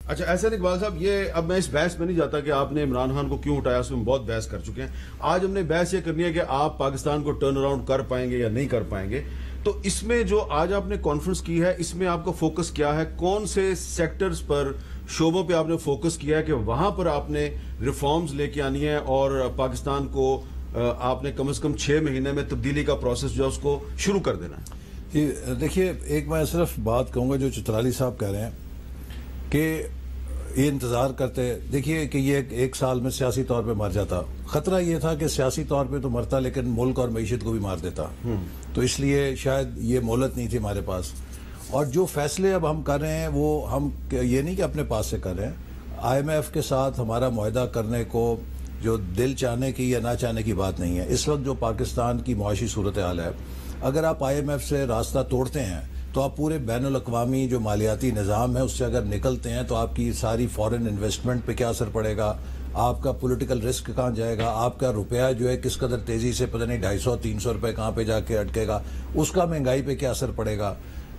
अच्छा, ऐसा नहीं इकबाल साहब, ये अब मैं इस बहस में नहीं जाता कि आपने इमरान खान को क्यों उठाया, उसमें बहुत बहस कर चुके हैं। आज हमने बहस ये करनी है कि आप पाकिस्तान को टर्न अराउंड कर पाएंगे या नहीं कर पाएंगे। तो इसमें जो आज आपने कॉन्फ्रेंस की है, इसमें आपका फोकस क्या है? कौन से सेक्टर्स पर, शोबों पे आपने फोकस किया है कि वहां पर आपने रिफॉर्म्स लेके आनी है और पाकिस्तान को आपने कम से कम 6 महीने में तब्दीली का प्रोसेस जो है उसको शुरू कर देना है? देखिए, एक मैं सिर्फ बात कहूंगा जो चित्राली साहब कह रहे हैं कि ये इंतजार करते, देखिए कि ये एक साल में सियासी तौर पे मर जाता। खतरा ये था कि सियासी तौर पे तो मरता लेकिन मुल्क और मईशत को भी मार देता। तो इसलिए शायद ये मोहलत नहीं थी हमारे पास। और जो फैसले अब हम कर रहे हैं वो हम ये नहीं कि अपने पास से कर रहे हैं, IMF के साथ हमारा मुआहदा करने को जो दिल चाहने की या ना चाहने की बात नहीं है। इस वक्त जो पाकिस्तान की मुआशी सूरत हाल है, अगर आप IMF से रास्ता तोड़ते हैं तो आप पूरे बैनुल अक़वामी जो मालियाती निज़ाम है उससे अगर निकलते हैं तो आपकी सारी फॉरेन इन्वेस्टमेंट पे क्या असर पड़ेगा, आपका पॉलिटिकल रिस्क कहाँ जाएगा, आपका रुपया जो है किस कदर तेजी से पता नहीं 250-300 रुपये कहाँ पे जाके अटकेगा, उसका महंगाई पे क्या असर पड़ेगा।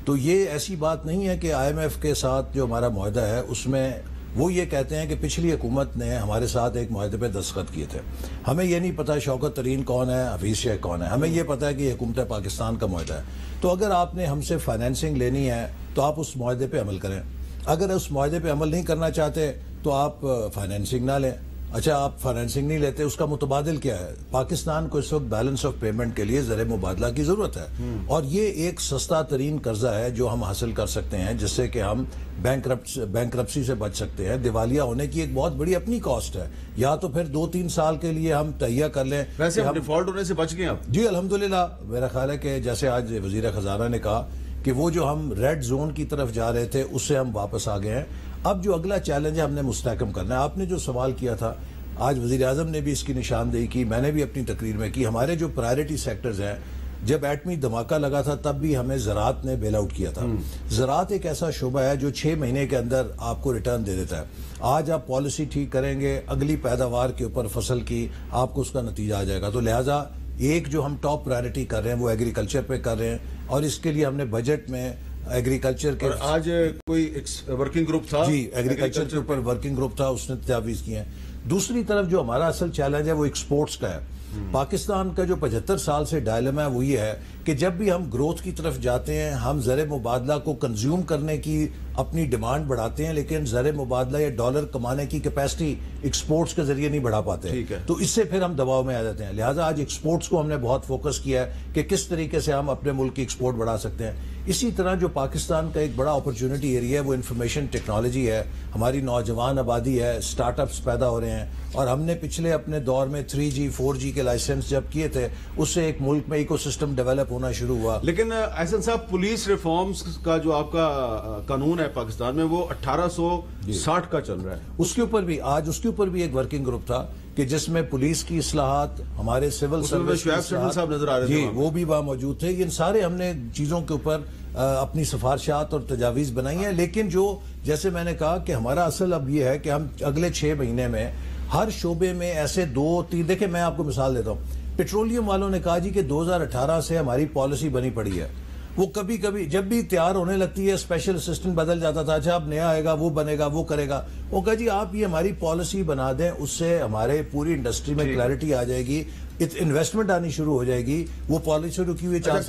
तो ये ऐसी बात नहीं है कि IMF के साथ जो हमारा मुआहदा है उसमें वो ये कहते हैं कि पिछली हुकूमत ने हमारे साथ एक मुआहदे पे दस्तखत किए थे। हमें ये नहीं पता शौकत तरीन कौन है, हफीज शेख कौन है, हमें ये पता है कि हुकूमत पाकिस्तान का मुआहदा है। तो अगर आपने हमसे फाइनेंसिंग लेनी है तो आप उस मुआहदे पे अमल करें। अगर उस मुआहदे पे अमल नहीं करना चाहते तो आप फाइनेंसिंग ना लें। अच्छा, आप फाइनेंसिंग नहीं लेते, उसका मुतबादिल क्या है? पाकिस्तान को इस वक्त बैलेंस ऑफ पेमेंट के लिए ज़र मुबादला की जरूरत है और ये एक सस्ता तरीन कर्जा है जो हम हासिल कर सकते हैं जिससे कि हम बैंकरप्सी से बच सकते हैं। दिवालिया होने की एक बहुत बड़ी अपनी कॉस्ट है, या तो फिर 2-3 साल के लिए हम तहिया कर लें। वैसे हम डिफॉल्ट होने से बच गए आप? जी अल्हम्दुलिल्लाह। मेरा ख्याल है कि जैसे आज वजीर खजाना ने कहा कि वो जो हम रेड जोन की तरफ जा रहे थे उससे हम वापस आ गए हैं। अब जो अगला चैलेंज है हमने मुस्तहकम करना है। आपने जो सवाल किया था, आज वजीर आजम ने भी इसकी निशानदेही की, मैंने भी अपनी तकरीर में की। हमारे जो प्रायोरिटी सेक्टर्स हैं, जब एटमी धमाका लगा था तब भी हमें ज़राअत ने बेल आउट किया था। ज़राअत एक ऐसा शोबा है जो 6 महीने के अंदर आपको रिटर्न दे देता है। आज आप पॉलिसी ठीक करेंगे, अगली पैदावार के ऊपर फसल की आपको उसका नतीजा आ जाएगा। तो लिहाजा एक जो हम टॉप प्रायोरिटी कर रहे हैं वो एग्रीकल्चर पे कर रहे हैं और इसके लिए हमने बजट में एग्रीकल्चर के आज कोई वर्किंग ग्रुप था जी, एग्रीकल्चर के ऊपर वर्किंग ग्रुप था, उसने तजावीज़ किए हैं। दूसरी तरफ जो हमारा असल चैलेंज है वो एक्सपोर्ट्स का है। पाकिस्तान का जो 75 साल से डायलेमा है वो ये है कि जब भी हम ग्रोथ की तरफ जाते हैं, हम ज़र मुबादला को कंज्यूम करने की अपनी डिमांड बढ़ाते हैं, लेकिन ज़र मुबादला या डॉलर कमाने की कैपेसिटी एक्सपोर्ट्स के जरिए नहीं बढ़ा पाते। तो इससे फिर हम दबाव में आ जाते हैं। लिहाजा आज एक्सपोर्ट्स को हमने बहुत फोकस किया है कि किस तरीके से हम अपने मुल्क की एक्सपोर्ट बढ़ा सकते हैं। इसी तरह जो पाकिस्तान का एक बड़ा अपॉर्चुनिटी एरिया है वो इंफॉर्मेशन टेक्नोलॉजी है। हमारी नौजवान आबादी है, स्टार्टअप्स पैदा हो रहे हैं और हमने पिछले अपने दौर में 3G 4G के लाइसेंस जब किए थे उससे एक मुल्क में इकोसिस्टम डेवलप होना शुरू हुआ। लेकिन एहसन साहब, पुलिस रिफॉर्म्स का जो आपका कानून है पाकिस्तान में वो 1860 का चल रहा है। उसके ऊपर भी एक वर्किंग ग्रुप था कि जिसमें पुलिस की इस्लाहात, हमारे सिविल सर्विस साहब नजर आ रहे थे, वो भी वहां मौजूद थे। इन सारे हमने चीजों के ऊपर अपनी सिफारिशात और तजावीज़ बनाई हैं। लेकिन जो जैसे मैंने कहा कि हमारा असल अब ये है कि हम अगले 6 महीने में हर शोबे में ऐसे 2-3, देखिए मैं आपको मिसाल देता हूँ। पेट्रोलियम वालों ने कहा जी कि 2018 से हमारी पॉलिसी बनी पड़ी है। वो कभी कभी जब भी तैयार होने लगती है स्पेशल असिस्टेंट बदल जाता था, अच्छा अब नया आएगा, वो बनेगा, वो करेगा। वो कहा जी आप ये हमारी पॉलिसी बना दें, उससे हमारे पूरी इंडस्ट्री में क्लैरिटी आ जाएगी, इन्वेस्टमेंट आनी शुरू हो जाएगी। वो पॉलिसी रुकी हुई 4